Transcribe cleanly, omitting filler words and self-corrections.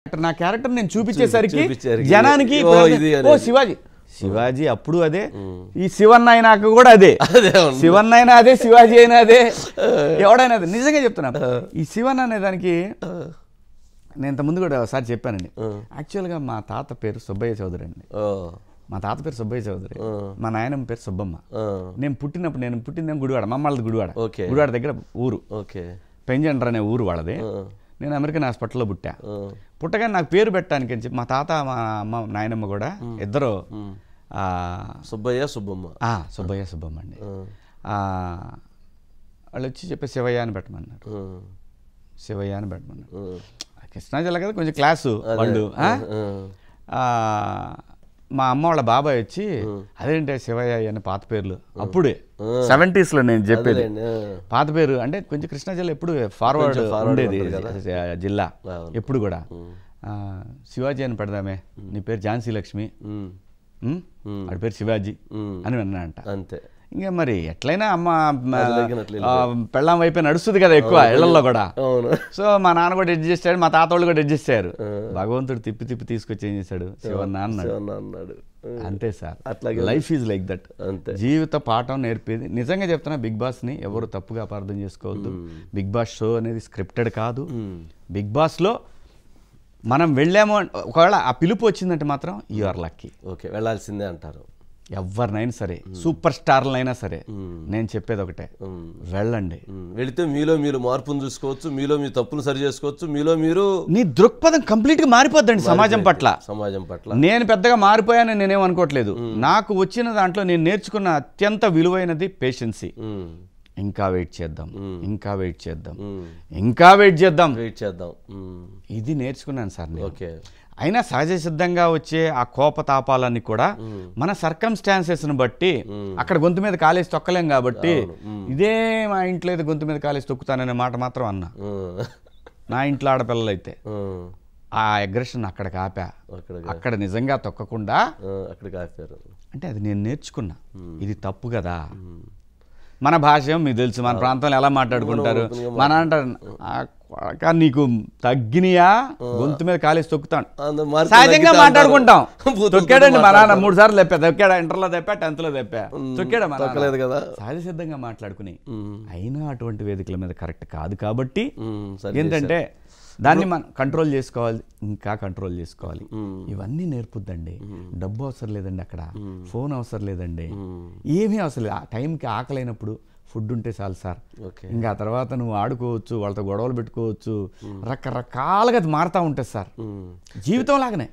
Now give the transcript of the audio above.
నా క్యారెక్టర్ నేను చూపించేసరికి జనానికి ఓ శివాజీ అప్పుడు అదే ఈ శివన్న అయినాక కూడా అదే శివన్న అయినా అదే శివాజీ అయినా అదే ఎవడైనా అదే నిజంగా చెప్తున్నా ఈ శివన్న అనే దానికి నేను ఇంతకుముందు కూడా ఒకసారి చెప్పానండి యాక్చువల్గా మా తాత పేరు సుబ్బయ్య చౌదరి అండి మా తాత పేరు సుబ్బయ్య చౌదరి మా నాయనమ్మ పేరు సుబ్బమ్మ నేను పుట్టిందేమో గుడివాడ మమ్మల్ది గుడివాడ దగ్గర ఊరు పెంజండ్ర అనే ఊరు వాళ్ళది నేను అమెరికన్ హాస్పిటల్లో పుట్టగానే నాకు పేరు పెట్టడానికి అని చెప్పి మా తాత మా అమ్మ నాయనమ్మ కూడా ఇద్దరు సుబ్బయ్య సుబ్బమ్మ అండి వాళ్ళు వచ్చి చెప్పే శివయ్య అని పెట్టమన్నారు కృష్ణా జిల్లా కదా కొంచెం క్లాసు వాళ్ళు మా అమ్మ వాళ్ళ బాబాయ్ వచ్చి అదేంటే శివయ్య అని పాత పేర్లు అప్పుడే 70s లో నేను చెప్పేది పాత పేరు అంటే కొంచెం కృష్ణా జిల్లా ఎప్పుడు ఫార్వర్డ్ ఉండేది జిల్లా ఎప్పుడు కూడా శివాజీ అని పెడదామే నీ పేరు ఝాన్సీ లక్ష్మి వాడి పేరు శివాజీ అని విన్నా అంట అంతే ఇంకా మరి ఎట్లయినా అమ్మ పెళ్ళాం వైపు నడుస్తుంది కదా ఎక్కువ ఇళ్లలో కూడా సో మా నాన్న కూడా అడ్జస్ట్ అయ్యాడు మా తాత వాళ్ళు కూడా అడ్జస్ట్ అయ్యారు భగవంతుడు తిప్పి తీసుకొచ్చి ఏం చేశాడు శివన్న అన్నాడు అంతే సార్ అట్లాగే లైఫ్ ఈజ్ లైక్ దట్ జీవిత పాఠం నేర్పేది నిజంగా చెప్తున్నా బిగ్ బాస్ ని ఎవరు తప్పుగా అపార్థం చేసుకోవద్దు బిగ్ బాస్ షో అనేది స్క్రిప్టెడ్ కాదు బిగ్ బాస్ లో మనం వెళ్ళాము ఒకవేళ ఆ పిలుపు వచ్చిందంటే మాత్రం యు ఆర్ లక్కీ ఓకే వెళ్ళాల్సిందే అంటారు ఎవరినైనా సరే సూపర్ స్టార్లైనా సరే నేను చెప్పేది ఒకటే వెళ్ళండి వెళితే మీలో మార్పును చూసుకోవచ్చు మీలో మీ తప్పును సరి చేసుకోవచ్చు మీలో మీరు నీ దృక్పథం కంప్లీట్ గా మారిపోద్దండి సమాజం పట్ల నేను పెద్దగా మారిపోయానని నేనేం అనుకోవట్లేదు నాకు వచ్చిన దాంట్లో నేను నేర్చుకున్న అత్యంత విలువైనది పేషెన్సీ ఇంకా వెయిట్ చేద్దాం ఇది నేర్చుకున్నాను సార్ ఓకే అయినా సహజ సిద్ధంగా వచ్చే ఆ కోపతాపాలన్నీ కూడా మన సర్కమ్స్టాన్సెస్ను బట్టి అక్కడ గొంతు మీద కాలేసి తొక్కలేం కాబట్టి ఇదే మా ఇంట్లో అయితే గొంతు మీద కాలేసి తొక్కుతాననే మాట మాత్రం అన్నా నా ఇంట్లో ఆడపిల్లలు అయితే ఆ అగ్రెషన్ అక్కడికి ఆపా అక్కడ నిజంగా తొక్కకుండా అంటే అది నేను నేర్చుకున్నా ఇది తప్పు కదా మన భాష మీకు తెలుసు మన ప్రాంతంలో ఎలా మాట్లాడుకుంటారు మన అంటారు నీకు తగ్గినయా గొంతు మీద కాలేసి తొక్కుతాను సహజంగా మాట్లాడుకుంటాం తొక్కాడండి మా నాన్న 3 సార్లు తొక్కాడా ఇంటర్లో తెప్పా 10th లో తెప్పా తొక్కాడా మన సహజ సిద్ధంగా మాట్లాడుకుని అయినా అటువంటి వేదికల మీద కరెక్ట్ కాదు కాబట్టి ఏంటంటే దాన్ని మనం కంట్రోల్ చేసుకోవాలి ఇవన్నీ నేర్పుద్దండి డబ్బు అవసరం లేదండి అక్కడ ఫోన్ అవసరం లేదండి ఏమీ అవసరం లేదు ఆ టైంకి ఆకలైనప్పుడు ఫుడ్ ఉంటే చాలు సార్ ఇంకా తర్వాత నువ్వు ఆడుకోవచ్చు వాళ్ళతో గొడవలు పెట్టుకోవచ్చు రకరకాలుగా అది మారుతూ ఉంటుంది సార్ జీవితం లాగానే